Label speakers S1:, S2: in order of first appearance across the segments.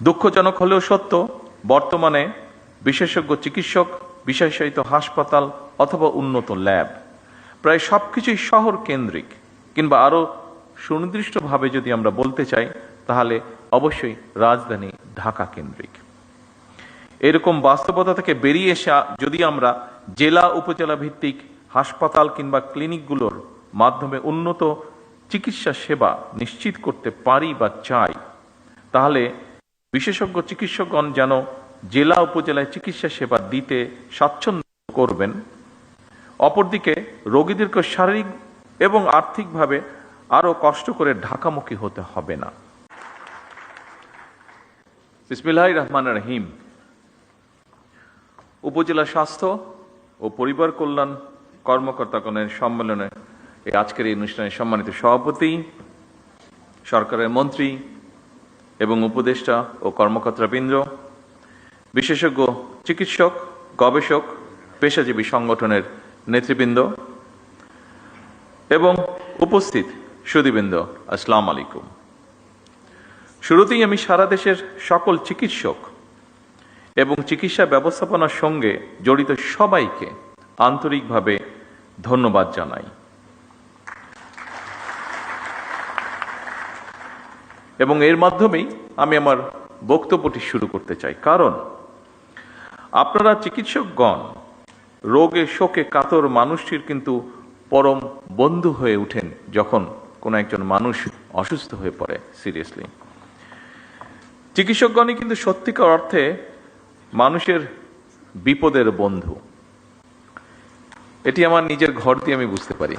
S1: দুঃখজনক হলেও সত্য, বর্তমানে বিশেষজ্ঞ চিকিৎসক, বিশেষায়িত হাসপাতাল অথবা উন্নত ল্যাব প্রায় সবকিছুই শহর কেন্দ্রিক, কিংবা আরো সুনির্দিষ্টভাবে যদি আমরা বলতে চাই তাহলে অবশ্যই রাজধানী ঢাকা কেন্দ্রিক। এরকম বাস্তবতা থেকে বেরিয়ে এসে যদি আমরা জেলা উপজেলা ভিত্তিক হাসপাতাল কিংবা ক্লিনিকগুলোর মাধ্যমে উন্নত চিকিৎসা সেবা নিশ্চিত করতে পারি বা চাই, তাহলে বিশেষজ্ঞ চিকিৎসকগণ যেন জেলা উপজেলায় চিকিৎসা সেবা দিতে স্বাচ্ছন্দ্য করবেন। অপরদিকে রোগীদেরকে শারীরিক এবং আর্থিকভাবে আরো কষ্ট করে ঢাকামুখী হতে হবে না। বিসমিল্লাহির রহমানির রহিম। উপজেলা স্বাস্থ্য ও পরিবার কল্যাণ কর্মকর্তাগণের সম্মেলনে আজকের এই অনুষ্ঠানের সম্মানিত সভাপতি, সরকারের মন্ত্রী এবং উপদেষ্টা ও কর্মকর্তাবৃন্দ, বিশেষজ্ঞ চিকিৎসক, গবেষক, পেশাজীবী সংগঠনের নেতৃবৃন্দ এবং উপস্থিত সুধীবৃন্দ, আসসালামু আলাইকুম। শুরুতেই আমি সারা দেশের সকল চিকিৎসক এবং চিকিৎসা ব্যবস্থাপনার সঙ্গে জড়িত সবাইকে আন্তরিকভাবে ধন্যবাদ জানাই এবং এর মাধ্যমেই আমি আমার বক্তব্যটি শুরু করতে চাই। কারণ আপনারা চিকিৎসকগণ রোগে শোকে কাতর মানুষটির কিন্তু পরম বন্ধু হয়ে উঠেন যখন কোনো একজন মানুষ অসুস্থ হয়ে পড়ে সিরিয়াসলি। চিকিৎসকগণই কিন্তু সত্যিকার অর্থে মানুষের বিপদের বন্ধু। এটি আমার নিজের ঘর দিয়ে আমি বুঝতে পারি।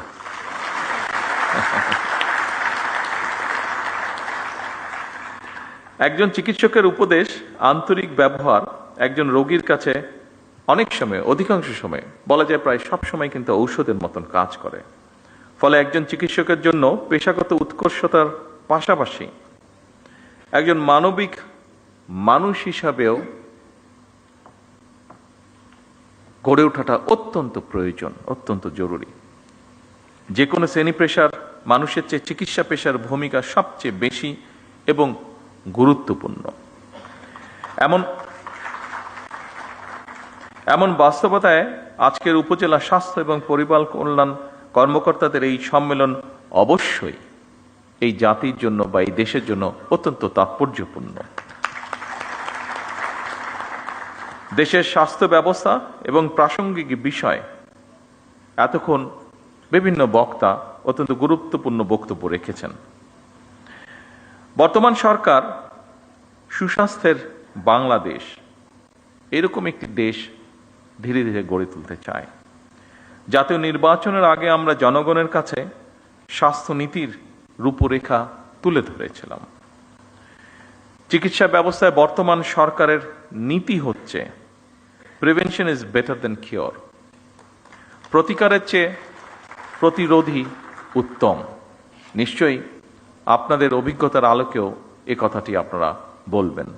S1: একজন চিকিৎসকের উপদেশ, আন্তরিক ব্যবহার একজন রোগীর কাছে অনেক সময়, অধিকাংশ সময় বলা যায় প্রায় সব সময় কিন্তু ঔষধের মতন কাজ করে। ফলে একজন চিকিৎসকের জন্য পেশাগত উৎকর্ষতার পাশাপাশি একজন মানবিক মানুষ হিসাবেও গড়ে ওঠাটা অত্যন্ত প্রয়োজন, অত্যন্ত জরুরি। যে কোনো শ্রেণী পেশার মানুষের চেয়ে চিকিৎসা পেশার ভূমিকা সবচেয়ে বেশি এবং গুরুত্বপূর্ণ। এমন বাস্তবতায় আজকের উপজেলা স্বাস্থ্য এবং পরিবার কল্যাণ কর্মকর্তাদের এই সম্মেলন অবশ্যই এই জাতির জন্য বা এই দেশের জন্য অত্যন্ত তাৎপর্যপূর্ণ। দেশের স্বাস্থ্য ব্যবস্থা এবং প্রাসঙ্গিক বিষয় এতক্ষণ বিভিন্ন বক্তা অত্যন্ত গুরুত্বপূর্ণ বক্তব্য রেখেছেন। বর্তমান সরকার সুস্বাস্থ্যের বাংলাদেশ এরকম একটি দেশ ধীরে ধীরে গড়ে তুলতে চায়। জাতীয় নির্বাচনের আগে আমরা জনগণের কাছে স্বাস্থ্য নীতির রূপরেখা তুলে ধরেছিলাম। চিকিৎসা ব্যবস্থায় বর্তমান সরকারের নীতি হচ্ছে prevention is better then cure. প্রতিকারের চেয়ে প্রতিরোধী উত্তম। নিশ্চয়ই আপনাদের অভিজ্ঞতার আলোকেও এ কথাটি আপনারা বলবেন।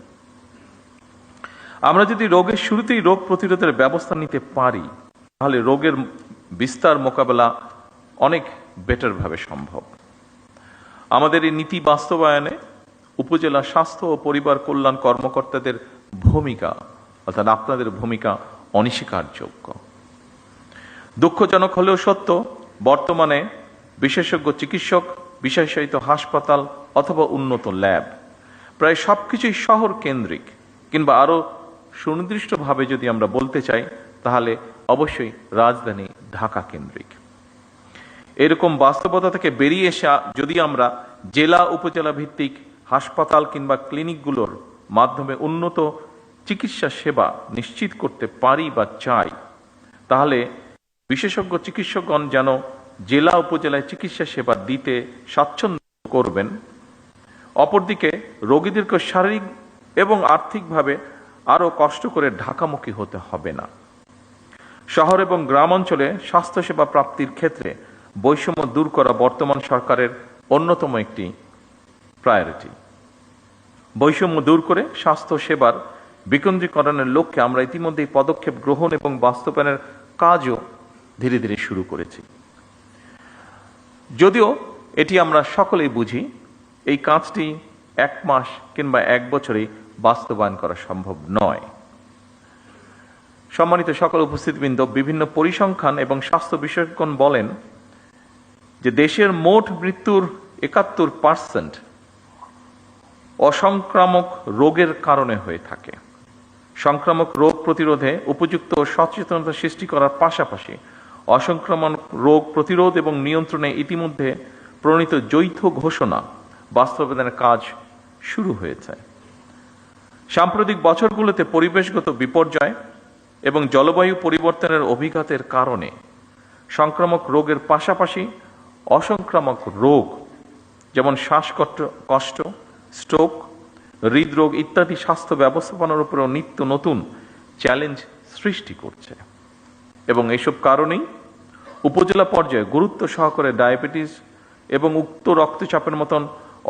S1: আমরা যদি রোগের শুরুতেই রোগ প্রতিরোধের ব্যবস্থা নিতে পারি, তাহলে রোগের বিস্তার মোকাবেলা অনেক বেটার ভাবে সম্ভব। আমাদের এই নীতি বাস্তবায়নে উপজেলা স্বাস্থ্য ও পরিবার কল্যাণ কর্মকর্তাদের ভূমিকা, অর্থাৎ আপনাদের ভূমিকা অনস্বীকারযোগ্য। দুঃখজনক হলেও সত্য, বর্তমানে বিশেষজ্ঞ চিকিৎসক, বিশেষায়িত হাসপাতাল অথবা উন্নত ল্যাব প্রায় সবকিছুই শহর কেন্দ্রিক, কিংবা আরো সুনির্দিষ্টভাবে যদি আমরা বলতে চাই তাহলে অবশ্যই রাজধানী ঢাকা কেন্দ্রিক। এরকম বাস্তবতা থেকে বেরিয়ে এসে যদি আমরা জেলা উপজেলা ভিত্তিক হাসপাতাল কিংবা ক্লিনিকগুলোর মাধ্যমে উন্নত চিকিৎসা সেবা নিশ্চিত করতে পারি বা চাই, তাহলে বিশেষজ্ঞ চিকিৎসকগণ যেন জেলা উপজেলায় চিকিৎসা সেবা দিতে স্বাচ্ছন্দ্য করবেন। অপরদিকে রোগীদেরকে শারীরিক এবং আর্থিকভাবে আরো কষ্ট করে ঢাকামুখী হতে হবে না। শহর এবং গ্রাম অঞ্চলে স্বাস্থ্যসেবা প্রাপ্তির ক্ষেত্রে বৈষম্য দূর করা বর্তমান সরকারের অন্যতম একটি প্রায়োরিটি। বৈষম্য দূর করে স্বাস্থ্য সেবার বিকেন্দ্রীকরণের লক্ষ্যে আমরা ইতিমধ্যেই পদক্ষেপ গ্রহণ এবং বাস্তবায়নের কাজও ধীরে ধীরে শুরু করেছি। যদিও এটি আমরা সকলেই বুঝি, এই কাজটি 1 মাস কিংবা 1 বছরে বাস্তবায়ন করা সম্ভব নয়। সম্মানিত সকল উপস্থিতবৃন্দ, বিভিন্ন পরিসংখ্যান এবং স্বাস্থ্য বিশেষজ্ঞগণ বলেন যে দেশের মোট মৃত্যুর ৭১% অসংক্রামক রোগের কারণে হয়ে থাকে। সংক্রামক রোগ প্রতিরোধে উপযুক্ত সচেতনতা সৃষ্টি করার পাশাপাশি অসংক্রামক রোগ প্রতিরোধ এবং নিয়ন্ত্রণে ইতিমধ্যে প্রণীত যৌথ ঘোষণা বাস্তবায়নের কাজ শুরু হয়েছে। সাম্প্রতিক বছরগুলোতে পরিবেশগত বিপর্যয় এবং জলবায়ু পরিবর্তনের অভিঘাতের কারণে সংক্রামক রোগের পাশাপাশি অসংক্রামক রোগ যেমন শ্বাসকষ্ট, স্ট্রোক, হৃদরোগ ইত্যাদি স্বাস্থ্য ব্যবস্থাপনার উপরেও নিত্য নতুন চ্যালেঞ্জ সৃষ্টি করছে। এবং এসব কারণেই উপজেলা পর্যায়ে গুরুত্ব সহকারে ডায়াবেটিস এবং উচ্চ রক্তচাপের মতন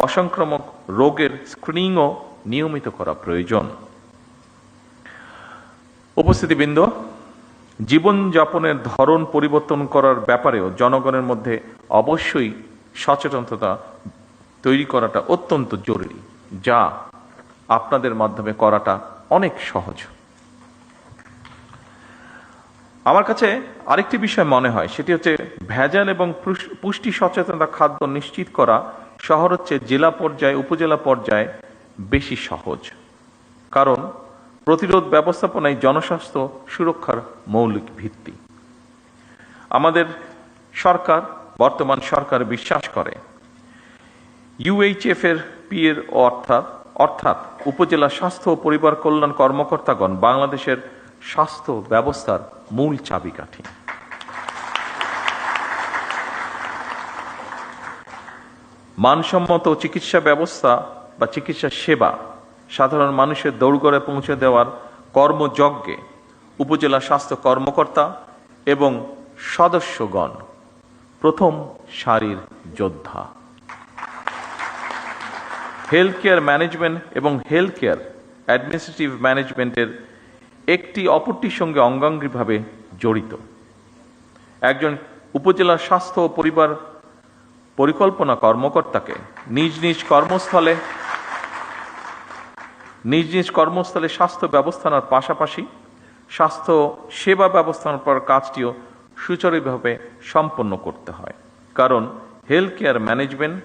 S1: অসংক্রামক রোগের স্ক্রিনিংও নিয়মিত করা প্রয়োজন। উপস্থিতিবৃন্দ, জীবনযাপনের ধরন পরিবর্তন করার ব্যাপারেও জনগণের মধ্যে অবশ্যই সচেতনতা তৈরি করাটা অত্যন্ত জরুরি, যা আপনাদের মাধ্যমে করাটা অনেক সহজ। আমার কাছে আরেকটি বিষয় মনে হয়, সেটি হচ্ছে ভেজাল এবং পুষ্টি সচেতনতা খাদ্য নিশ্চিত করা শহর হচ্ছে জেলা পর্যায়ে, উপজেলা পর্যায়ে বেশি সহজ। কারণ প্রতিরোধ ব্যবস্থাপনায় জনস্বাস্থ্য সুরক্ষার মৌলিক ভিত্তি। আমাদের সরকার, বর্তমান সরকার বিশ্বাস করে UHF এর PA অর্থাৎ উপজেলা স্বাস্থ্য ও পরিবার কল্যাণ কর্মকর্তাগণ বাংলাদেশের স্বাস্থ্য ব্যবস্থার মূল চাবিকাঠি। মানসম্মত চিকিৎসা ব্যবস্থা বা চিকিৎসা সেবা সাধারণ মানুষের দৌড়গড়ে পৌঁছে দেওয়ার কর্মযজ্ঞে উপজেলা স্বাস্থ্য কর্মকর্তা এবং সদস্যগণ প্রথম সারির যোদ্ধা। হেলথ কেয়ার ম্যানেজমেন্ট এবং হেলথ কেয়ার অ্যাডমিনিস্ট্রেটিভ ম্যানেজমেন্টের একটি অপরটির সঙ্গে অঙ্গাঙ্গিভাবে জড়িত। একজন উপজেলা স্বাস্থ্য ও পরিবার পরিকল্পনা কর্মকর্তাকে নিজ নিজ কর্মস্থলে স্বাস্থ্য ব্যবস্থাপনার পাশাপাশি স্বাস্থ্য সেবা ব্যবস্থাপনার কাজটিও সুচারুভাবে সম্পন্ন করতে হয়। কারণ হেলথ কেয়ার ম্যানেজমেন্ট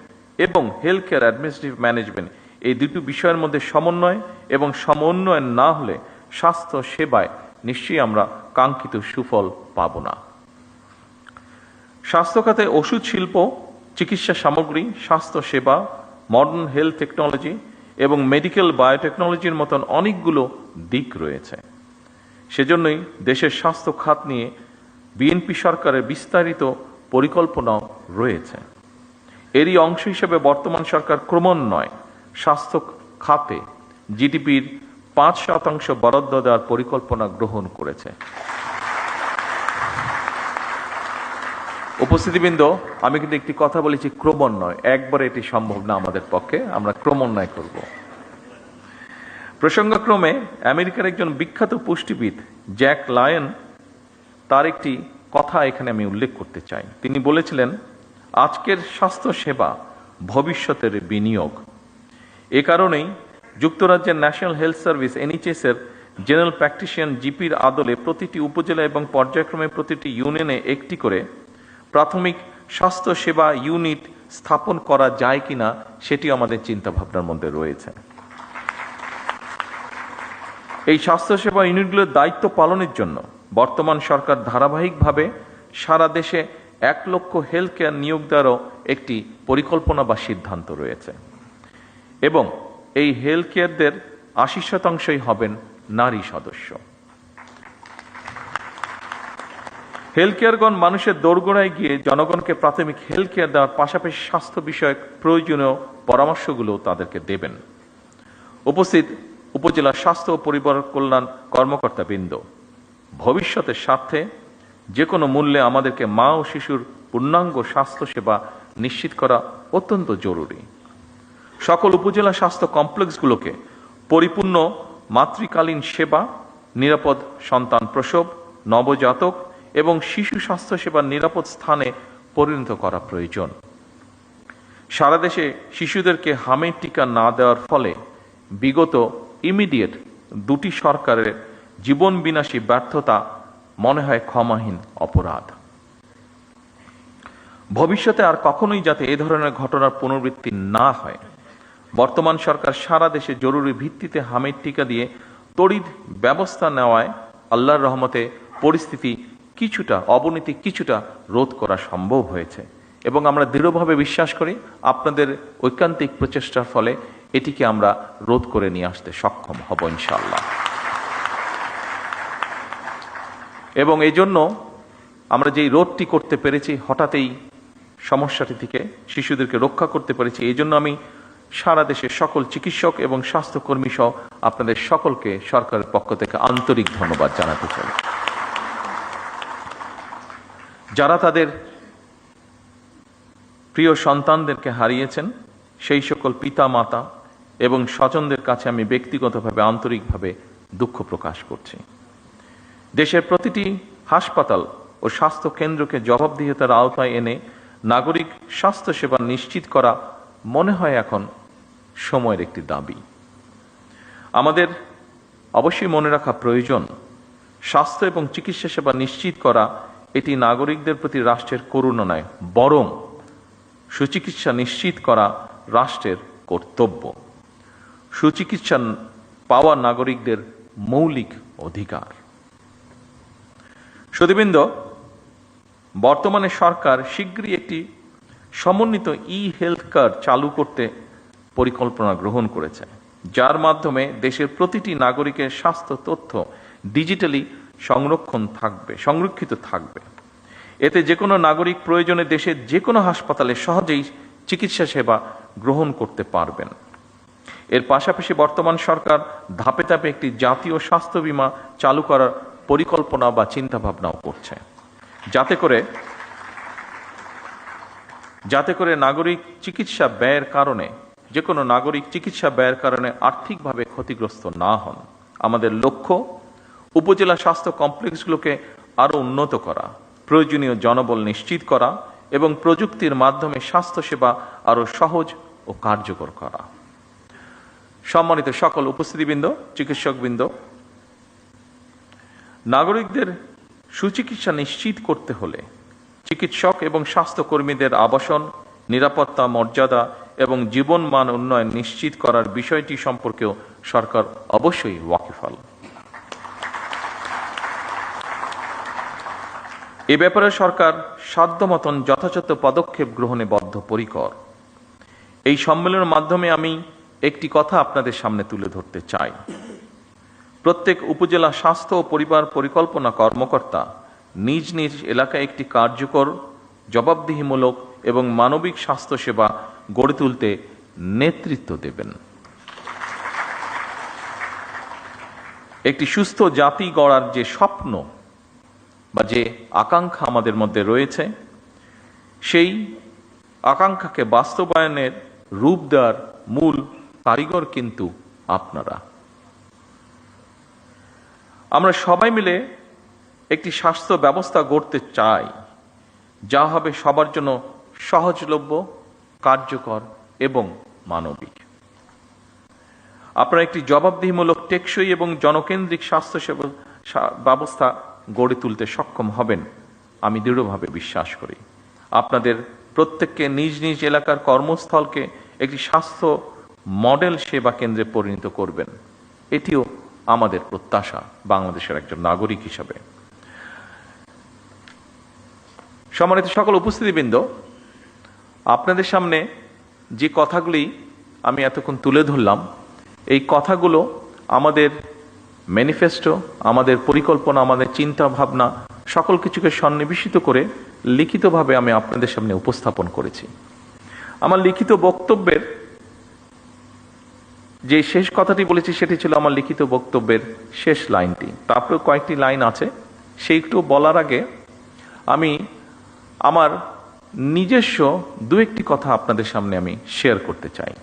S1: এবং হেলথ কেয়ার অ্যাডমিনিস্ট্রেটিভ ম্যানেজমেন্ট এই দুটি বিষয়ের মধ্যে সমন্বয় এবং সমন্বয় না হলে স্বাস্থ্য সেবায় নিশ্চয়ই আমরা কাঙ্ক্ষিত সুফল পাব না। স্বাস্থ্য খাতে ওষুধ শিল্প, চিকিৎসা সামগ্রী, স্বাস্থ্য সেবা, মডার্ন হেলথ টেকনোলজি এবং মেডিকেল বায়োটেকনোলজির মতন অনেকগুলো দিক রয়েছে। সেজন্যই দেশের স্বাস্থ্য খাত নিয়ে বিএনপি সরকারের বিস্তারিত পরিকল্পনাও রয়েছে। এরই অংশ হিসেবে বর্তমান সরকার ক্রমান্বয়ে স্বাস্থ্য খাতে জিডিপির ৫% বরাদ্দ দেওয়ার পরিকল্পনা গ্রহণ করেছে। উপস্থিতিবৃন্দ, আমি কিন্তু একটি কথা বলেছি ক্রমান্বয়, একবারে এটি সম্ভব না আমাদের পক্ষে, আমরা ক্রমান্বয় করব। প্রসঙ্গক্রমে আমেরিকার একজন বিখ্যাত পুষ্টিবিদ জ্যাক লায়ন, তার একটি কথা এখানে আমি উল্লেখ করতে চাই। তিনি বলেছিলেন, আজকের স্বাস্থ্য সেবা ভবিষ্যতের বিনিয়োগ। এ কারণেই যুক্তরাজ্যের ন্যাশনাল হেলথ সার্ভিস NHS এর জেনারেল প্র্যাকটিশিয়ান জিপির আদলে প্রতিটি উপজেলা এবং পর্যায়ক্রমে প্রতিটি ইউনিয়নে একটি করে প্রাথমিক স্বাস্থ্য সেবা ইউনিট স্থাপন করা যায় কিনা সেটি আমাদের চিন্তা ভাবনার মধ্যে রয়েছে। এই স্বাস্থ্যসেবা ইউনিটগুলোর দায়িত্ব পালনের জন্য বর্তমান সরকার ধারাবাহিকভাবে সারা দেশে ১ লক্ষ হেলথ কেয়ার নিয়োগ দেওয়ারও একটি পরিকল্পনা বা সিদ্ধান্ত রয়েছে এবং এই হেলথ কেয়ারদের ৮০% হবেন নারী সদস্য। হেলথ কেয়ারগণ মানুষের দোরগোড়ায় গিয়ে জনগণকে প্রাথমিক হেলথ কেয়ার দেওয়ার পাশাপাশি স্বাস্থ্য বিষয়ক প্রয়োজনীয় পরামর্শগুলো তাদেরকে দেবেন। উপস্থিত উপজেলা স্বাস্থ্য ও পরিবার কল্যাণ কর্মকর্তা বৃন্দ, ভবিষ্যতের স্বার্থে যে কোনো মূল্যে আমাদেরকে মা ও শিশুর পূর্ণাঙ্গ স্বাস্থ্য সেবা নিশ্চিত করা অত্যন্ত জরুরি। সকল উপজেলা স্বাস্থ্য কমপ্লেক্সগুলোকে পরিপূর্ণ মাতৃকালীন সেবা, নিরাপদ সন্তান প্রসব, নবজাতক এবং শিশু স্বাস্থ্য সেবার নিরাপদ স্থানে পরিণত করা প্রয়োজন। সারা দেশে শিশুদেরকে হামের টিকা না দেওয়ার ফলে বিগত ইমিডিয়েট দুটি সরকারের জীবন বিনাশী ব্যর্থতা মনে হয় ক্ষমাহীন অপরাধ। ভবিষ্যতে আর কখনোই যাতে এ ধরনের ঘটনার পুনরাবৃত্তি না হয়, বর্তমান সরকার সারা দেশে জরুরি ভিত্তিতে হামিদ টিকা দিয়ে তড়িৎ ব্যবস্থা নেওয়ায় আল্লাহর রহমতে পরিস্থিতি অবনতি কিছুটা রোধ করা সম্ভব হয়েছে এবং আমরা দৃঢ়ভাবে বিশ্বাস করি আপনাদের ঐকান্তিক প্রচেষ্টার ফলে এটিকে আমরা রোধ করে নিয়ে আসতে সক্ষম হব ইনশাআল্লাহ। এবং এই জন্য আমরা যেই রোধটি করতে পেরেছি, হঠাৎই সমস্যাটি থেকে শিশুদেরকে রক্ষা করতে পেরেছি, এই জন্য আমি সারা দেশের সকল চিকিৎসক এবং স্বাস্থ্যকর্মী সহ আপনাদের সকলকে সরকারের পক্ষ থেকে আন্তরিক ধন্যবাদ জানাতে চাই। যারা তাদের প্রিয় সন্তানদেরকে হারিয়েছেন, সেই সকল পিতা মাতা এবং স্বজনদের কাছে আমি ব্যক্তিগতভাবে আন্তরিকভাবে দুঃখ প্রকাশ করছি। দেশের প্রতিটি হাসপাতাল ও স্বাস্থ্য কেন্দ্রকে জবাবদিহিতার আওতায় এনে নাগরিক স্বাস্থ্যসেবা নিশ্চিত করা মনে হয় এখন সময়ের একটি দাবি। আমাদের অবশ্যই মনে রাখা প্রয়োজন, স্বাস্থ্য এবং চিকিৎসা সেবা নিশ্চিত করা এটি নাগরিকদের প্রতি রাষ্ট্রের করুণা নয়, বরং সুচিকিৎসা নিশ্চিত করা রাষ্ট্রের কর্তব্য। সুচিকিৎসা পাওয়া নাগরিকদের মৌলিক অধিকার। সুধীবৃন্দ, বর্তমানে সরকার শীঘ্রই একটি সমন্বিত হেলথ কার্ড চালু করতে পরিকল্পনা গ্রহণ করেছে, যার মাধ্যমে দেশের প্রতিটি নাগরিকের স্বাস্থ্য তথ্য ডিজিটালি সংরক্ষিত থাকবে। এতে যে কোনো নাগরিক প্রয়োজনে দেশের যে কোনো হাসপাতালে সহজেই চিকিৎসা সেবা গ্রহণ করতে পারবেন। এর পাশাপাশি বর্তমান সরকার ধাপে ধাপে একটি জাতীয় স্বাস্থ্য বীমা চালু করার পরিকল্পনা বা চিন্তা ভাবনাও করছে, যাতে করে নাগরিক চিকিৎসা ব্যয়ের কারণে যে কোনো নাগরিক চিকিৎসা ব্যয়ের কারণে আর্থিকভাবে ক্ষতিগ্রস্ত না হন। আমাদের লক্ষ্য উপজেলা স্বাস্থ্য কমপ্লেক্সগুলোকে আরো উন্নত করা, প্রয়োজনীয় জনবল নিশ্চিত করা এবং প্রযুক্তির মাধ্যমে স্বাস্থ্যসেবা আরো সহজ ও কার্যকর করা। সম্মানিত সকল উপস্থিতিবৃন্দ, চিকিৎসকবৃন্দ, নাগরিকদের সুচিকিৎসা নিশ্চিত করতে হলে চিকিৎসক এবং স্বাস্থ্যকর্মীদের আবাসন, নিরাপত্তা, মর্যাদা এবং জীবন মান উন্নয়ন নিশ্চিত করার বিষয়টি সম্পর্কেও সরকার অবশ্যই ওয়াকিবহাল। এ ব্যাপারে সরকার সাধ্যমতন যথাযথ পদক্ষেপ গ্রহণে বদ্ধপরিকর। এই সম্মেলনের মাধ্যমে আমি একটি কথা আপনাদের সামনে তুলে ধরতে চাই। প্রত্যেক উপজেলা স্বাস্থ্য ও পরিবার পরিকল্পনা কর্মকর্তা নিজ নিজ এলাকায় একটি কার্যকর, জবাবদিহিমূলক এবং মানবিক স্বাস্থ্যসেবা গড়ে তুলতে নেতৃত্ব দেবেন। একটি সুস্থ জাতি গড়ার যে স্বপ্ন বা যে আকাঙ্ক্ষা আমাদের মধ্যে রয়েছে, সেই আকাঙ্ক্ষাকে বাস্তবায়নের রূপ দেওয়ার মূল কারিগর কিন্তু আপনারা। আমরা সবাই মিলে একটি স্বাস্থ্য ব্যবস্থা গড়তে চাই, যা হবে সবার জন্য সহজলভ্য, কার্যকর এবং মানবিক। আপনারা একটি জবাবদিহিমূলক, টেকসই এবং জনকেন্দ্রিক স্বাস্থ্য সেবা ব্যবস্থা গড়ে তুলতে সক্ষম হবেন, আমি দৃঢ়ভাবে বিশ্বাস করি। আপনাদের প্রত্যেককে নিজ নিজ এলাকার কর্মস্থলকে একটি স্বাস্থ্য মডেল সেবা কেন্দ্রে পরিণত করবেন, এটিও আমাদের প্রত্যাশা বাংলাদেশের একজন নাগরিক হিসাবে। সম্মানিত সকল উপস্থিতিবৃন্দ, আপনাদের সামনে যে কথাগুলি আমি এতক্ষণ তুলে ধরলাম, এই কথাগুলো আমাদের ম্যানিফেস্টো, আমাদের পরিকল্পনা, আমাদের চিন্তা ভাবনা সকল কিছুকে সন্নিবেশিত করে লিখিতভাবে আমি আপনাদের সামনে উপস্থাপন করেছি। আমার লিখিত বক্তব্যের যে শেষ কথাটি বলেছি সেটি ছিল আমার লিখিত বক্তব্যের শেষ লাইনটি। তারপরে কয়েকটি লাইন আছে, সেইটু বলার আগে আমি আমার নিজস্ব দু একটি কথা আপনাদের সামনে আমি শেয়ার করতে চাই।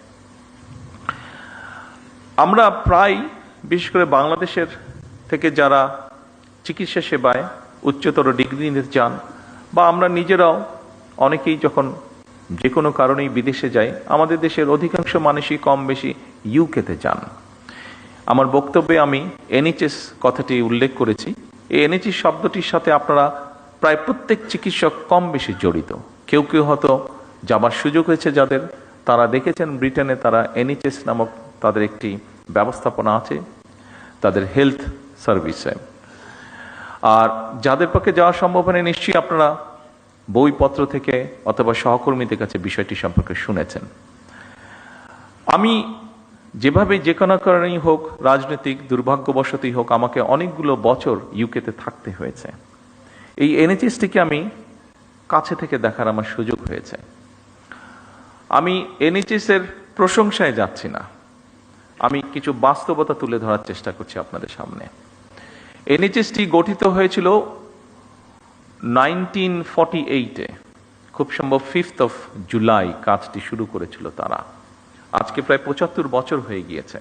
S1: আমরা প্রায়, বিশেষ করে বাংলাদেশের থেকে যারা চিকিৎসা সেবায় উচ্চতর ডিগ্রি নিতে চান, বা আমরা নিজেরাও অনেকেই যখন যে কোনো কারণেই বিদেশে যাই, আমাদের দেশের অধিকাংশ মানুষই কম বেশি ইউকেতে যান। আমার বক্তব্যে আমি এনএইচএস কথাটি উল্লেখ করেছি। এই এনএইচএস শব্দটির সাথে আপনারা প্রায় প্রত্যেক চিকিৎসক কম বেশি জড়িত। কেউ কেউ হয়তো যাবার সুযোগ হয়েছে যাদের, তারা দেখেছেন ব্রিটেনে তারা এনএইচএস নামক তাদের একটি ব্যবস্থাপনা আছে তাদের হেলথ সার্ভিসে। আর যাদের পক্ষে যাওয়া সম্ভব হয়নি, নিশ্চয়ই আপনারা বইপত্র থেকে অথবা সহকর্মীদের কাছে বিষয়টি সম্পর্কে শুনেছেন। আমি যেভাবে যে কোনো কারণেই হোক, রাজনৈতিক দুর্ভাগ্যবশতই হোক, আমাকে অনেকগুলো বছর ইউকেতে থাকতে হয়েছে। এই এনএইচএসটিকে আমি কাছে থেকে দেখার আমার সুযোগ হয়েছে। আমি এনএইচএস এর প্রশংসায় যাচ্ছি না, আমি কিছু বাস্তবতা তুলে ধরার চেষ্টা করছি আপনাদের সামনে। এনএইচএসটি গঠিত হয়েছিল 1948-এ, খুব সম্ভব 5th of জুলাই কাজটি শুরু করেছিল তারা। আজকে প্রায় 75 বছর হয়ে গিয়েছে।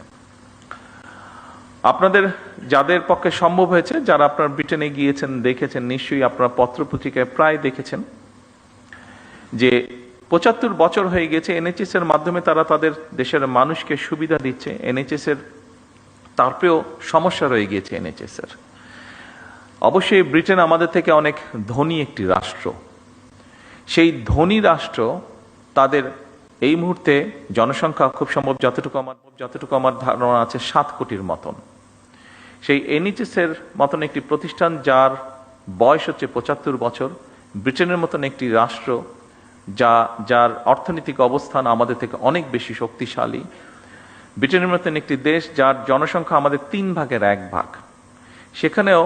S1: আপনাদের যাদের পক্ষে সম্ভব হয়েছে, যারা আপনার ব্রিটেনে গিয়েছেন দেখেছেন, নিশ্চয়ই আপনারা পত্রপত্রিকায় প্রায় দেখেছেন যে 75 বছর হয়ে গেছে এনএইচএস এর মাধ্যমে তারা তাদের দেশের মানুষকে সুবিধা দিচ্ছে। এনএইচএস এর তারপরেও সমস্যা রয়ে গিয়েছে এনএইচএস এর। অবশ্যই ব্রিটেন আমাদের থেকে অনেক ধনী একটি রাষ্ট্র। সেই ধনী রাষ্ট্র তাদের এই মুহূর্তে জনসংখ্যা খুব সম্ভব যতটুকু আমার ধারণা আছে 7 কোটির মতন। সেই এনএইচএস এর মতন একটি প্রতিষ্ঠান যার বয়স হচ্ছে 75 বছর, ব্রিটেনের মতন একটি রাষ্ট্র যার অর্থনৈতিক অবস্থান আমাদের থেকে অনেক বেশি শক্তিশালী, ব্রিটেনের মতন একটি দেশ যার জনসংখ্যা আমাদের 3 ভাগের 1 ভাগ, সেখানেও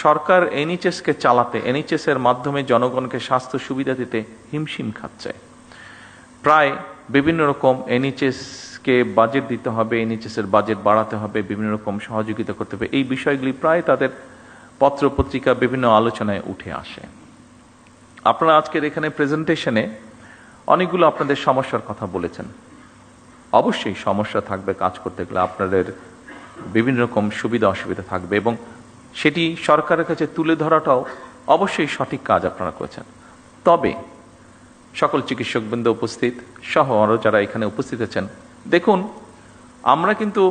S1: সরকার এনএইচএস কে চালাতে, এনএইচএস এর মাধ্যমে জনগণকে স্বাস্থ্য সুবিধা দিতে হিমশিম খাচ্ছে। প্রায় বিভিন্ন রকম এনএইচএস কে বাজেট দিতে হবে, এনএইচএস এর বাজেট বাড়াতে হবে, বিভিন্ন রকম সহযোগিতা করতে হবে, এই বিষয়গুলি প্রায় তাদের পত্র পত্রিকা বিভিন্ন আলোচনায় উঠে আসে। আপনারা আজকের এখানে প্রেজেন্টেশনে অনেকগুলো আপনাদের সমস্যার কথা বলেছেন। অবশ্যই সমস্যা থাকবে, কাজ করতে গেলে আপনাদের বিভিন্ন রকম সুবিধা অসুবিধা থাকবে, এবং সেটি সরকারের কাছে তুলে ধরাটাও অবশ্যই সঠিক কাজ আপনারা করেছেন। তবে সকল চিকিৎসকবৃন্দ উপস্থিত সহ আরও যারা এখানে উপস্থিত আছেন, দেখুন আমরা কিন্তু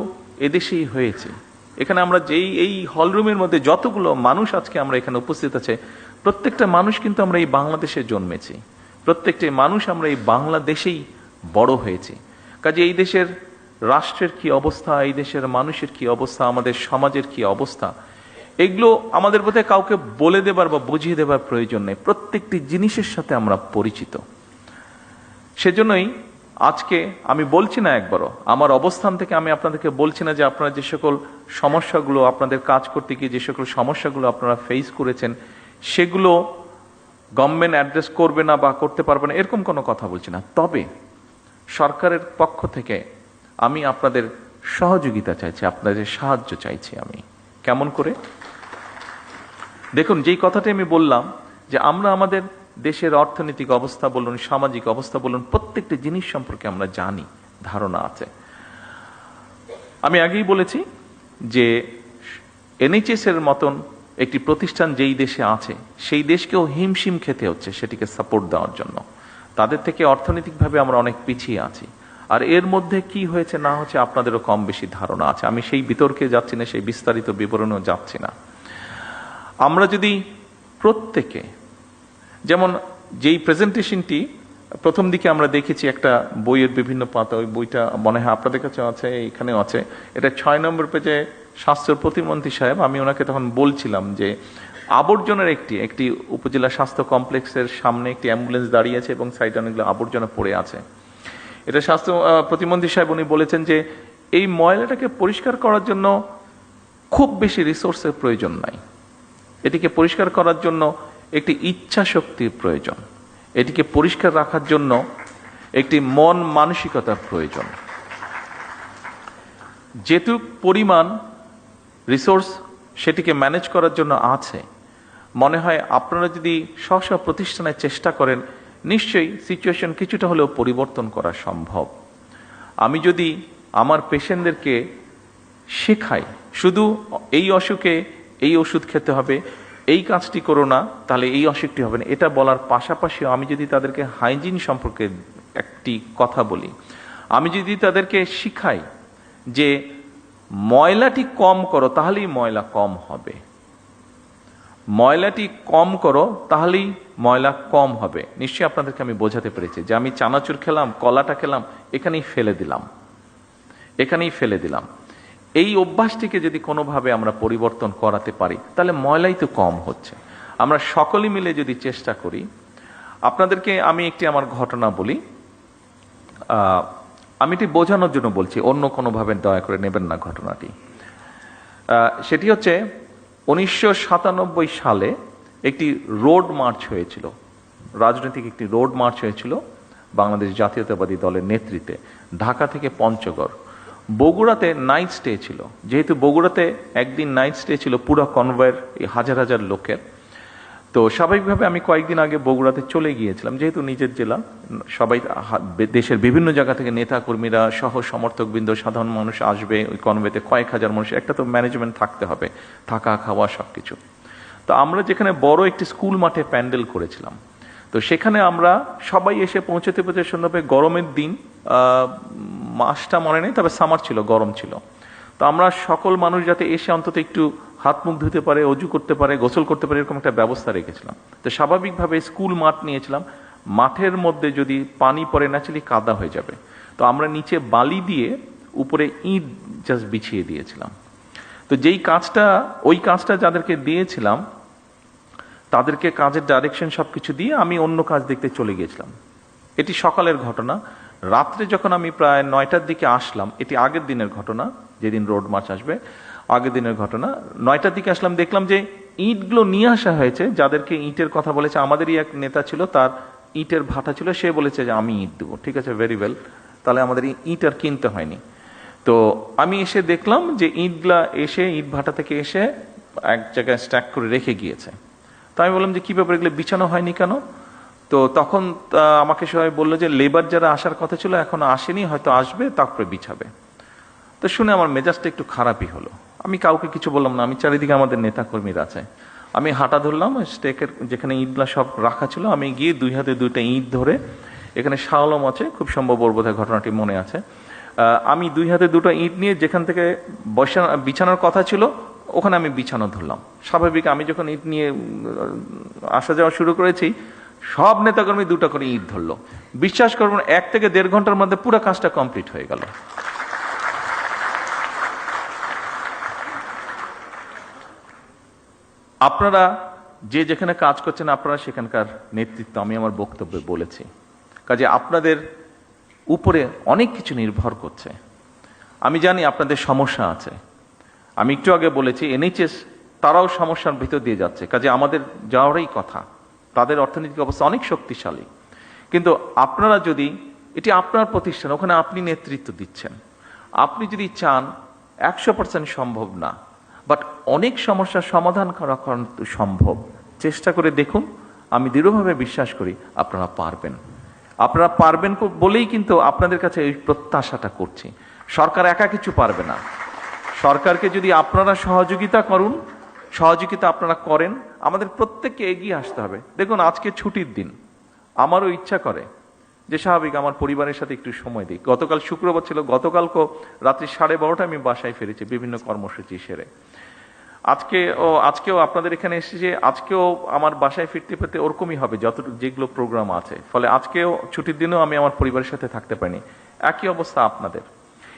S1: এদেশেই হয়েছি। এখানে আমরা এই হলরুমের মধ্যে যতগুলো মানুষ আজকে আমরা এখানে উপস্থিত আছে, প্রত্যেকটা মানুষ কিন্তু আমরা এই বাংলাদেশে জন্মেছি, প্রত্যেকটা মানুষ আমরা এই বাংলাদেশেই বড় হয়েছি। কাজে এই দেশের রাষ্ট্রের কি অবস্থা, এই দেশের মানুষের কি অবস্থা, আমাদের সমাজের কি অবস্থা, এগুলো আমাদের বোধহয় কাউকে বলে দেবার বা বুঝিয়ে দেবার প্রয়োজন নেই। প্রত্যেকটি জিনিসের সাথে আমরা পরিচিত। সেজন্যই আজকে আমি বলছি না একবারও, আমার অবস্থান থেকে আমি আপনাদেরকে বলছি না যে আপনারা যে সকল সমস্যাগুলো, আপনাদের কাজ করতে গিয়ে যে সকল সমস্যাগুলো আপনারা ফেস করেছেন সেগুলো গভর্নমেন্ট অ্যাড্রেস করবে না বা করতে পারবে না, এরকম কোনো কথা বলছি না। তবে সরকারের পক্ষ থেকে আমি আপনাদের সহযোগিতা চাইছি, আপনাদের সাহায্য চাইছি। আমি কেমন করে? দেখুন, যেই কথাটি আমি বললাম যে আমরা আমাদের দেশের অর্থনৈতিক অবস্থা বলুন, সামাজিক অবস্থা বলুন, প্রত্যেকটি জিনিস সম্পর্কে আমরা জানি, ধারণা আছে। আমি আগেই বলেছি যে এনএইচএস এর মতন একটি প্রতিষ্ঠান যেই দেশে আছে সেই দেশকেও হিমশিম খেতে হচ্ছে সেটিকে সাপোর্ট দেওয়ার জন্য। তাদের থেকে অর্থনৈতিকভাবে আমরা অনেক পিছিয়ে আছি। আর এর মধ্যে কি হয়েছে না হচ্ছে আপনাদেরও কম বেশি ধারণা আছে। আমি সেই বিতর্কে যাচ্ছি না, সেই বিস্তারিত বিবরণেও যাচ্ছি না। আমরা যদি প্রত্যেকে, যেমন যেই প্রেজেন্টেশনটি প্রথম দিকে আমরা দেখেছি একটা বইয়ের বিভিন্ন পাতা, ওই বইটা মনে হয় আপনাদের কাছে আছে, এখানেও আছে, এটা 6 নম্বর পেজে স্বাস্থ্য প্রতিমন্ত্রী সাহেব, আমি ওনাকে তখন বলছিলাম যে আবর্জনার একটি উপজেলা স্বাস্থ্য কমপ্লেক্সের সামনে একটি অ্যাম্বুলেন্স দাঁড়িয়ে আছে এবং সাইডে অনেকগুলো আবর্জনা পড়ে আছে। এটা স্বাস্থ্য প্রতিমন্ত্রী সাহেব উনি বলেছেন যে এই ময়লাটাকে পরিষ্কার করার জন্য খুব বেশি রিসোর্সের প্রয়োজন নাই, এটিকে পরিষ্কার করার জন্য একটি ইচ্ছা শক্তির প্রয়োজন, এটিকে পরিষ্কার রাখার জন্য একটি মন মানসিকতার প্রয়োজন। যেটুক পরিমাণ রিসোর্স সেটিকে ম্যানেজ করার জন্য আছে, মনে হয় আপনারা যদি স্ব প্রতিষ্ঠানের চেষ্টা করেন নিশ্চয়ই সিচুয়েশন কিছুটা হলেও পরিবর্তন করা সম্ভব। আমি যদি আমার পেশেন্টদেরকে শেখাই শুধু এই অসুখে এই ওষুধ খেতে হবে, এই কাজটি করো না তাহলে এই অসুখটি হবে না, এটা বলার পাশাপাশি আমি যদি তাদেরকে হাইজিন সম্পর্কে একটি কথা বলি, আমি যদি তাদেরকে শিখাই যে ময়লাটি কম করো তাহলেই ময়লা কম হবে, ময়লাটি কম করো তাহলেই ময়লা কম হবে। নিশ্চয়ই আপনাদেরকে আমি বোঝাতে পেরেছি যে আমি চানাচুর খেলাম, কলাটা খেলাম, এখানেই ফেলে দিলাম, এখানেই ফেলে দিলাম। এই অভ্যাসটিকে যদি কোনোভাবে আমরা পরিবর্তন করাতে পারি তাহলে ময়লাই তো কম হচ্ছে। আমরা সকলে মিলে যদি চেষ্টা করি, আপনাদেরকে আমি একটি আমার ঘটনা বলি, আমি এটি বোঝানোর জন্য বলছি, অন্য কোনোভাবে দয়া করে নেবেন না ঘটনাটি। সেটি হচ্ছে 1997 সালে একটি রোড মার্চ হয়েছিল, রাজনৈতিক একটি রোড মার্চ হয়েছিল বাংলাদেশ জাতীয়তাবাদী দলের নেতৃত্বে, ঢাকা থেকে পঞ্চগড়। বগুড়াতে নাইট স্টে ছিল, যেহেতু বগুড়াতে একদিন নাইট স্টে ছিল পুরো কনভয়ের হাজার হাজার লোকের, তো স্বাভাবিকভাবে আমি কয়েকদিন আগে বগুড়াতে চলে গিয়েছিলাম, যেহেতু নিজের জেলা, সবাই দেশের বিভিন্ন জায়গা থেকে নেতা কর্মীরা সহ সমর্থকবৃন্দ সাধারণ মানুষ আসবে ওই কনভেতে, কয়েক হাজার মানুষ, একটা তো ম্যানেজমেন্ট থাকতে হবে, থাকা খাওয়া সবকিছু। তো আমরা যেখানে বড় একটি স্কুল মাঠে প্যান্ডেল করেছিলাম, তো সেখানে আমরা সবাই এসে পৌঁছতে সুন্দরভাবে, গরমের দিন, মাসটা মনে নেই, তবে সামার ছিল, গরম ছিল। তো আমরা সকল মানুষ যাতে এসে অন্তত একটু হাত মুখ ধুতে পারে, অজু করতে পারে, গোসল করতে পারে, এরকম একটা ব্যবস্থা রেখেছিলাম। তো স্বাভাবিকভাবে স্কুল মাঠ নিয়েছিলাম, মাঠের মধ্যে যদি পানি পড়ে ন্যাচারালি কাদা হয়ে যাবে, তো আমরা নিচে বালি দিয়ে উপরে ইট জাস্ট বিছিয়ে দিয়েছিলাম। তো ওই কাজটা যাদেরকে দিয়েছিলাম তাদেরকে কাজের ডাইরেকশন সবকিছু দিয়ে আমি অন্য কাজ দেখতে চলে গিয়েছিলাম। এটি সকালের ঘটনা। রাত্রে যখন আমি প্রায় 9টার দিকে আসলাম, এটি আগের দিনের ঘটনা, যেদিন রোড মার্চ আসবে আগের দিনের ঘটনা, 9টার দিকে আসলাম, দেখলাম যে ইটগুলো নিয়ে আসা হয়েছে। যাদেরকে ইটের কথা বলেছে, আমাদেরই এক নেতা ছিল, তার ইটের ভাটা ছিল, সে বলেছে যে আমি ইট দেবো। ঠিক আছে, ভেরি ওয়েল, তাহলে আমাদের ইট আর কিনতে হয়নি। তো আমি এসে দেখলাম যে ইটগুলা এসে ইট ভাটা থেকে এসে এক জায়গায় স্ট্যাক করে রেখে গিয়েছে। তো আমি বললাম যে কি ব্যাপার, এগুলো বিছানো হয়নি কেন? তো তখন আমাকে সবাই বললো যে লেবার যারা আসার কথা ছিল এখনো আসেনি, হয়তো আসবে, তারপরে বিছাবে। তো শুনে আমার মেজাজটা একটু খারাপই হলো। আমি কাউকে কিছু বললাম না, আমি চারিদিকে আমাদের নেতা কর্মীরা আছে, আমি হাঁটা ধরলাম স্টেকের যেখানে ইটগুলা সব রাখা ছিল, আমি গিয়ে 2 হাতে 2টা ইট ধরে, এখানে শাওলম আছে, খুব সম্ভব ওর বোধহয় ঘটনাটি মনে আছে, আমি 2 হাতে 2টা ইট নিয়ে যেখান থেকে বিছানোর কথা ছিল ওখানে আমি বিছানো ধরলাম। স্বাভাবিক আমি যখন ইট নিয়ে আসা যাওয়া শুরু করেছি, সব নেতাকর্মী 2টা করে ইট ধরলো। বিশ্বাস করবেন 1 থেকে 1.5 ঘন্টার মধ্যে পুরো কাজটা কমপ্লিট হয়ে গেল। আপনারা যে যেখানে কাজ করছেন, আপনারা সেখানকার নেতৃত্ব, আমি আমার বক্তব্যে বলেছি, কাজে আপনাদের উপরে অনেক কিছু নির্ভর করছে। আমি জানি আপনাদের সমস্যা আছে, আমি একটু আগে বলেছি এনএইচএস তারাও সমস্যার ভিতর দিয়ে যাচ্ছে, কাজে আমাদের যাওয়ারই কথা, তাদের অর্থনৈতিক অবস্থা অনেক শক্তিশালী। কিন্তু আপনারা যদি, এটি আপনার প্রতিষ্ঠান, ওখানে আপনি নেতৃত্ব দিচ্ছেন, আপনি যদি চান, 100% সম্ভব না, বাট অনেক সমস্যার সমাধান করা সম্ভব। চেষ্টা করে দেখুন, আমি দৃঢ়ভাবে বিশ্বাস করি আপনারা পারবেন। আপনারা পারবেন বলেই কিন্তু আপনাদের কাছে এই প্রত্যাশাটা করছি। সরকার একা কিছু পারবে না। সরকারকে যদি আপনারা সহযোগিতা আপনারা করেন, আমাদের প্রত্যেককে এগিয়ে আসতে হবে। দেখুন, আজকে ছুটির দিন, আমারও ইচ্ছা করে যে স্বাভাবিক আমার পরিবারের সাথে একটু সময় দিই। গতকাল শুক্রবার ছিল, গতকালকেও রাত্রি 12:30 আমি বাসায় ফিরেছি বিভিন্ন কর্মসূচি সেরে। আজকেও আপনাদের এখানে এসেছে, আজকেও আমার বাসায় ফিরতে ওরকমই হবে যেগুলো প্রোগ্রাম আছে। ফলে আজকেও ছুটির দিনেও আমি আমার পরিবারের সাথে থাকতে পারিনি। একই অবস্থা আপনাদের।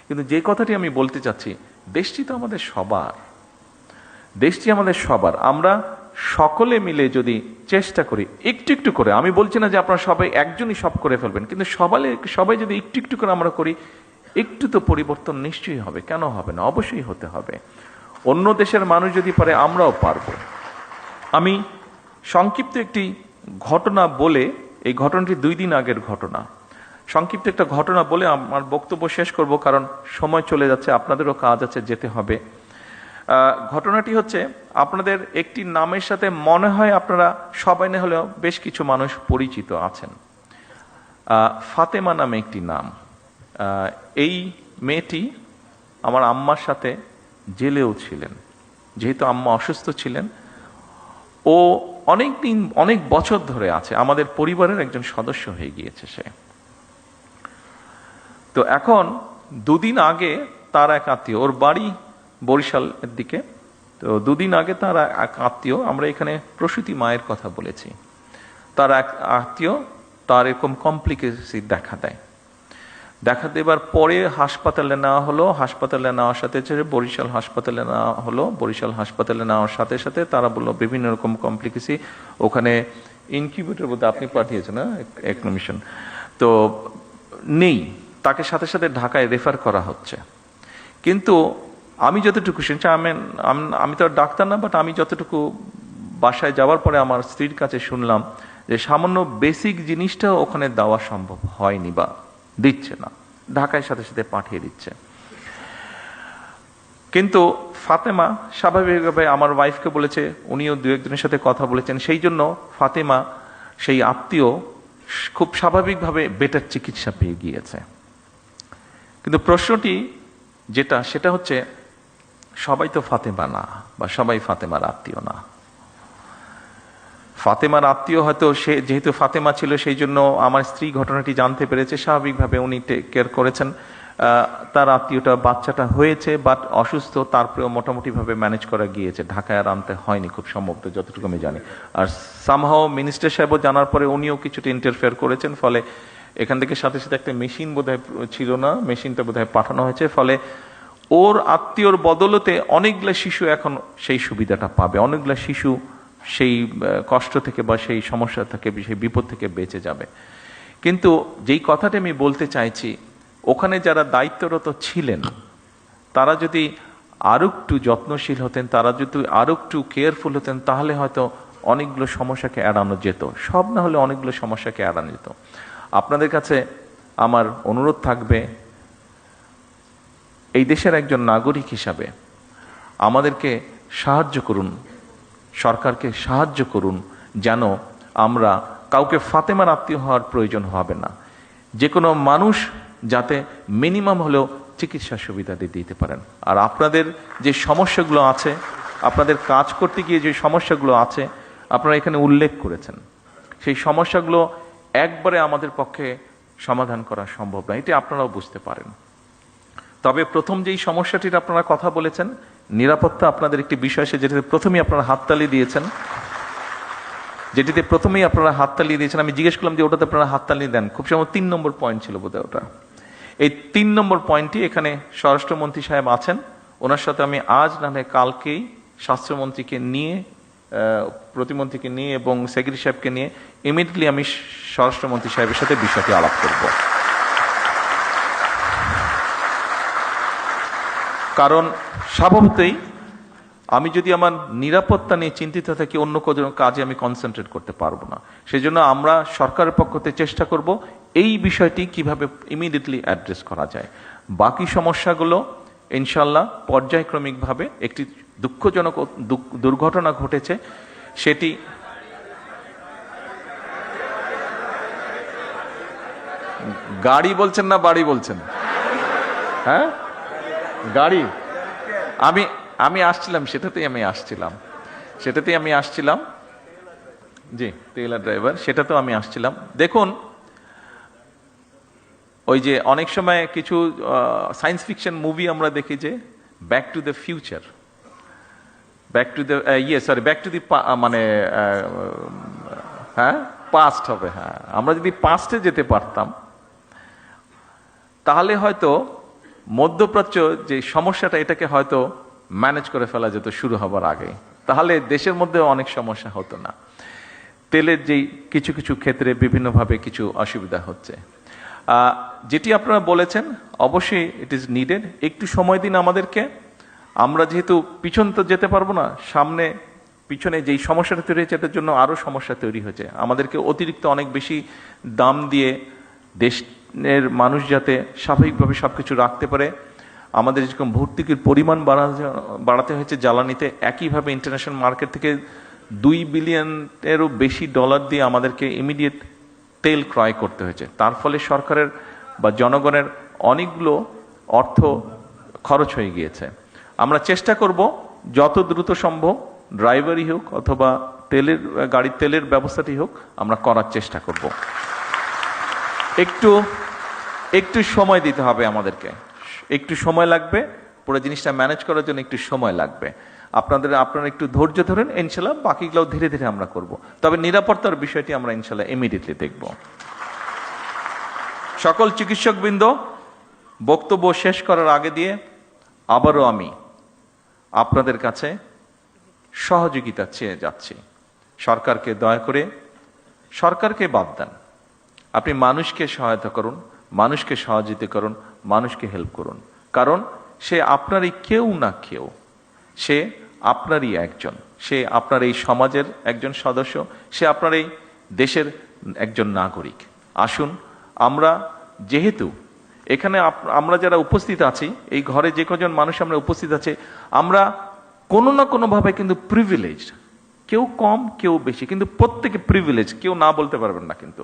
S1: কিন্তু যে কথাটি আমি বলতে চাচ্ছি, দেশটি তো আমাদের সবার, দেশটি আমাদের সবার। আমরা সকলে মিলে যদি চেষ্টা করি একটু একটু করে, আমি বলছি না যে আপনারা সবাই একজনই সব করে ফেলবেন, কিন্তু সবাই যদি একটু একটু করে আমরা করি, একটু তো পরিবর্তন নিশ্চয়ই হবে। কেন হবে না? অবশ্যই হতে হবে। অন্য দেশের মানুষ যদি পারে, আমরাও পারবো। আমি সংক্ষিপ্ত একটি ঘটনা বলে, এই ঘটনাটি 2 দিন আগের ঘটনা, সংক্ষিপ্ত একটা ঘটনা বলে আমার বক্তব্য শেষ করব, কারণ সময় চলে যাচ্ছে, আপনাদেরও কাজ আছে, যেতে হবে। ঘটনাটি হচ্ছে, আপনাদের একটি নামের সাথে মনে হয় আপনারা সবাই না হলেও বেশ কিছু মানুষ পরিচিত আছেন। ফাতেমা নামে একটি নাম। এই মেয়েটি আমার আম্মার সাথে জেলেও ছিলেন, যেহেতু আম্মা অসুস্থ ছিলেন। ও অনেক বছর ধরে আছে, আমাদের পরিবারের একজন সদস্য হয়ে গিয়েছে সে। তো এখন 2 দিন আগে তার এক আত্মীয়, ওর বাড়ি বরিশালের দিকে। তো দুদিন আগে তার এক আত্মীয়, আমরা এখানে প্রসূতি মায়ের কথা বলেছি, তার এক আত্মীয় তার এরকম কমপ্লিকেসি দেখা দেবার পরে হাসপাতালে নেওয়া হলো। হাসপাতালে নেওয়ার সাথে বরিশাল হাসপাতালে নেওয়া হলো। বরিশাল হাসপাতালে নেওয়ার সাথে সাথে তারা বললো বিভিন্ন রকম কমপ্লিকেসি, ওখানে ইনকিউবেটর বলতে আপনি পাঠিয়েছেন না একমিশন তো নেই, তাকে সাথে সাথে ঢাকায় রেফার করা হচ্ছে। কিন্তু আমি যতটুকু শুনছি, আমি তো আর ডাক্তার না, বাট আমি যতটুকু বাসায় যাওয়ার পরে আমার স্ত্রীর কাছে শুনলাম যে সামান্য বেসিক জিনিসটা ওখানে দেওয়া সম্ভব হয়নি বা দিচ্ছে না, ঢাকায় সাথে সাথে পাঠিয়ে দিচ্ছে। কিন্তু ফাতেমা স্বাভাবিকভাবে আমার ওয়াইফকে বলেছে, উনিও দু একজনের সাথে কথা বলেছেন, সেই জন্য ফাতেমা সেই আত্মীয় খুব স্বাভাবিকভাবে বেটার চিকিৎসা পেয়ে গিয়েছে। কিন্তু প্রশ্নটি সেটা হচ্ছে, সবাই তো ফাতেমা না, বা সবাই ফাতেমার আত্মীয় না। ফাতেমার আত্মীয় হয়তো, সে যেহেতু ফাতেমা ছিল সেই জন্য আমার স্ত্রী ঘটনাটি জানতে পেরেছে, স্বাভাবিকভাবে উনি টেক কেয়ার করেছেন। তার আত্মীয়টা বাচ্চাটা হয়েছে বাট অসুস্থ, তারপরেও মোটামুটি ভাবে ম্যানেজ করা গিয়েছে, ঢাকায় আর আনতে হয়নি খুব সম্ভবত, যতটুকু আমি জানি। আর সামহাও মিনিস্টার সাহেবও জানার পরে উনিও কিছুটা ইন্টারফেয়ার করেছেন, ফলে এখান থেকে সাথে সাথে একটা মেশিন বোধহয় ছিল না, মেশিনটা বোধহয় পাঠানো হয়েছে, ফলে ওর আত্মীয়র বদলতে অনেকগুলা শিশু এখন সেই সুবিধাটা পাবে, অনেকগুলা শিশু সেই কষ্ট থেকে বা সেই সমস্যা থেকে, সেই বিপদ থেকে বেঁচে যাবে। কিন্তু যেই কথাটা আমি বলতে চাইছি, ওখানে যারা দায়িত্বরত ছিলেন তারা যদি আরো একটু যত্নশীল হতেন, তারা যদি আরো একটু কেয়ারফুল হতেন, তাহলে হয়তো অনেকগুলো সমস্যাকে এড়ানো যেত, সব না হলে অনেকগুলো সমস্যাকে এড়ানো যেত। আপনাদের কাছে আমার অনুরোধ থাকবে, এই দেশের একজন নাগরিক হিসাবে আমাদেরকে সাহায্য করুন, সরকারকে সাহায্য করুন, যেন আমরা কাউকে ফাতেমার আত্মীয় হওয়ার প্রয়োজন হবে না। যে কোনো মানুষ যাতে মিনিমাম হলেও চিকিৎসা সুবিধা দিতে পারেন। আর আপনাদের যে সমস্যাগুলো আছে, আপনাদের কাজ করতে গিয়ে যে সমস্যাগুলো আছে আপনারা এখানে উল্লেখ করেছেন, সেই সমস্যাগুলো একবারে আমাদের পক্ষে সমাধান করা সম্ভব না, এটি আপনারাও বুঝতে পারেন। তবে প্রথম যেই সমস্যাটির আপনারা কথা বলেছেন, নিরাপত্তা আপনাদের একটি বিষয়, যেটাতে প্রথমেই আপনারা হাততালি দিয়েছেন, আমি জিজ্ঞেস করলাম যে ওটাতে আপনারা হাততালি দেন, খুব সময় 3 নম্বর পয়েন্ট ছিল বোধহয় ওটা। এই 3 নম্বর পয়েন্টটি এখানে স্বরাষ্ট্রমন্ত্রী সাহেব আছেন, ওনার সাথে আমি আজ না হয় কালকেই স্বাস্থ্যমন্ত্রীকে নিয়ে, প্রতিমন্ত্রীকে নিয়ে এবং সেক্রেটারি সাহেবকে নিয়ে ইমিডিয়েটলি আমি স্বরাষ্ট্রমন্ত্রী সাহেবের সাথে বিষয়টি আলাপ করব। কারণ স্বভাবতই আমি যদি আমার নিরাপত্তা নিয়ে চিন্তিত থাকি, অন্য কোনো কাজে আমি কনসেন্ট্রেট করতে পারবো না। সেই জন্য আমরা সরকারের পক্ষ থেকে চেষ্টা করব এই বিষয়টি কিভাবে ইমিডিয়েটলি অ্যাড্রেস করা যায়। বাকি সমস্যাগুলো ইনশাল্লাহ পর্যায়ক্রমিকভাবে, একটি দুঃখজনক দুর্ঘটনা ঘটেছে, সেটি গাড়ি বলছেন না বাড়ি বলছেন? হ্যাঁ, গাড়ি। আমি আসছিলাম সেটাতেই আমি আসছিলাম জি, টেইলার ড্রাইভার, সেটাতেও আমি আসছিলাম। দেখুন, ওই যে অনেক সময় কিছু সায়েন্স ফিকশন মুভি আমরা দেখি যে back to the future, back to the মানে হ্যাঁ পাস্ট হবে, হ্যাঁ, আমরা যদি পাস্টে যেতে পারতাম তাহলে হয়তো মধ্যপ্রাচ্য যে সমস্যাটা, এটাকে হয়তো ম্যানেজ করে ফেলা যেত শুরু হবার আগে, তাহলে দেশের মধ্যে অনেক সমস্যা হতো না। তেলের যেই কিছু কিছু ক্ষেত্রে বিভিন্নভাবে কিছু অসুবিধা হচ্ছে, যেটি আপনারা বলেছেন, অবশ্যই ইট ইজ নিডেড। একটু সময় দিন আমাদেরকে, আমরা যেহেতু পিছন তো যেতে পারবো না, সামনে পিছনে যেই সমস্যাটা তৈরি হয়েছে এটার জন্য আরো সমস্যা তৈরি হয়েছে, আমাদেরকে অতিরিক্ত অনেক বেশি দাম দিয়ে দেশের মানুষ যাতে স্বাভাবিকভাবে সবকিছু রাখতে পারে, আমাদের যেরকম ভর্তুকির পরিমাণ বাড়াতে হয়েছে জ্বালানিতে, একইভাবে ইন্টারন্যাশনাল মার্কেট থেকে $2 বিলিয়নেরও বেশি ডলার দিয়ে আমাদেরকে ইমিডিয়েট তেল ক্রয় করতে হয়েছে। তার ফলে সরকারের বা জনগণের অনেকগুলো অর্থ খরচ হয়ে গিয়েছে। আমরা চেষ্টা করব যত দ্রুত সম্ভব, ড্রাইভারই হোক অথবা গাড়ির তেলের ব্যবস্থাটি হোক, আমরা করার চেষ্টা করব। একটু সময় দিতে হবে আমাদেরকে, একটু সময় লাগবে, পুরো জিনিসটা ম্যানেজ করার জন্য একটু সময় লাগবে। আপনারা একটু ধৈর্য ধরেন, ইনশাল্লাহ বাকিগুলো ধীরে ধীরে আমরা করব। তবে নিরাপত্তার বিষয়টি আমরা ইনশাল্লাহ ইমিডিয়েটলি দেখব। সকল চিকিৎসকবৃন্দ, বক্তব্য শেষ করার আগে দিয়ে আবারও আমি আপনাদের কাছে সহযোগিতা চেয়ে যাচ্ছি। সরকারকে দয়া করে, সরকারকে বাদ দেন, আপনি মানুষকে সহায়তা করুন, মানুষকে সহযোগিতা করুন, মানুষকে হেল্প করুন। কারণ সে আপনারই কেউ না কেউ, সে আপনারই একজন, সে আপনার এই সমাজের একজন সদস্য, সে আপনার এই দেশের একজন নাগরিক। আসুন আমরা, যেহেতু এখানে আমরা যারা উপস্থিত আছি, এই ঘরে যে কজন মানুষ আমরা উপস্থিত আছে, আমরা কোনো না কোনোভাবে কিন্তু প্রিভিলেজড, কেউ কম কেউ বেশি, কিন্তু প্রত্যেকে প্রিভিলেজ, কেউ না বলতে পারবেন না, কিন্তু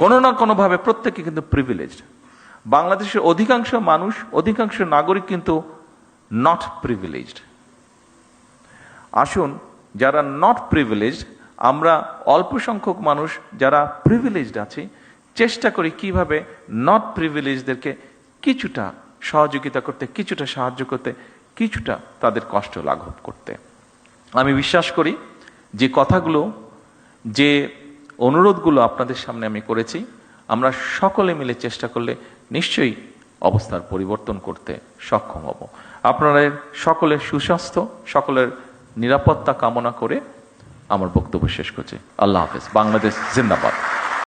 S1: কোনো না কোনোভাবে প্রত্যেকে কিন্তু প্রিভিলেজড। বাংলাদেশের অধিকাংশ মানুষ, অধিকাংশ নাগরিক কিন্তু নট প্রিভিলেজড। আসুন যারা নট প্রিভিলেজড, আমরা অল্প সংখ্যক মানুষ যারা প্রিভিলেজড আছি, চেষ্টা করি কিভাবে নট প্রিভিলেজদেরকে কিছুটা সহযোগিতা করতে, কিছুটা সাহায্য করতে, কিছুটা তাদের কষ্ট লাঘব করতে। আমি বিশ্বাস করি যে কথাগুলো, যে অনুরোধগুলো আপনাদের সামনে আমি করেছি, আমরা সকলে মিলে চেষ্টা করলে নিশ্চয়ই অবস্থার পরিবর্তন করতে সক্ষম হব। আপনাদের সকলের সুস্বাস্থ্য, সকলের নিরাপত্তা কামনা করে আমার বক্তব্য শেষ করছি। আল্লাহ হাফেজ। বাংলাদেশ জিন্দাবাদ।